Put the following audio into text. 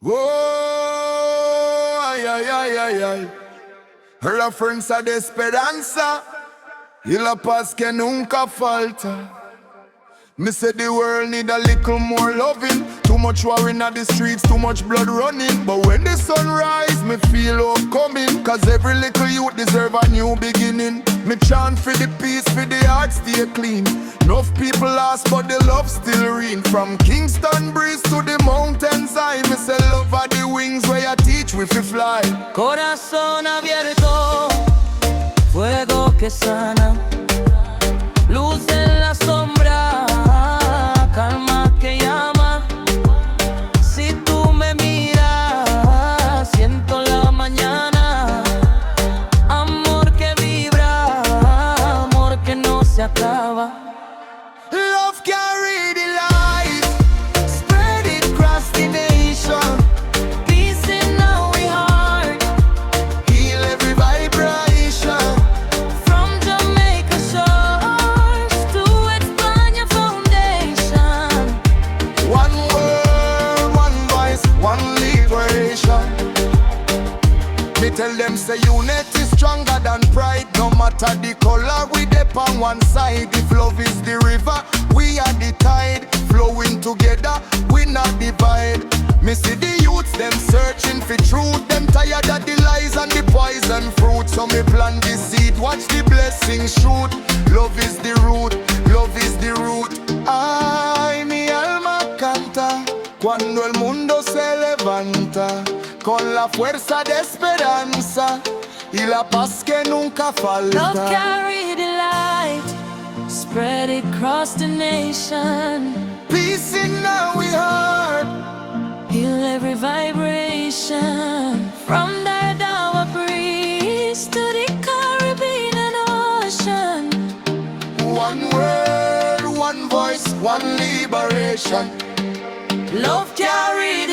Oh, ay, ay, ay, ay, ay. La fuerza de esperanza y la paz que nunca falta. Me say the world need a little more loving. Too much war in the streets, too much blood running. But when the sun rise, me feel hope coming. Cause every little youth deserve a new beginning. Me chant for the peace, for the heart stay clean. Enough people lost, but the love still reign. From Kingston breeze to the mountains high. Me say love are the wings where you teach we fi fly. Corazón abierto, fuego que sana, luz en la sombra, calma que llama. Si tú me miras, siento la mañana. Amor que vibra, amor que no se acaba. Love carry the light, spread it across the nation. Peace in our heart, Heal every vibration. from Jamaica shores to España foundation. One world, one voice, one liberation. Me tell them say unity stronger than pride. No matter the color, we dip on one side. If love is the river, we are the tide. Flowing together, we not divide. Me see the youths, them searching for truth. Them tired of the lies and the poison fruit. So me plant the seed, watch the blessings shoot. Love is the root, love is the root. Ay, mi alma canta cuando el mundo se levanta, con la fuerza de esperanza y la paz que nunca Love falta. carry the light, spread it across the nation. Peace in our heart. Heal every vibration. From Dire Dawa breeze to the Caribbean ocean. One world, one voice, one liberation. Love carry the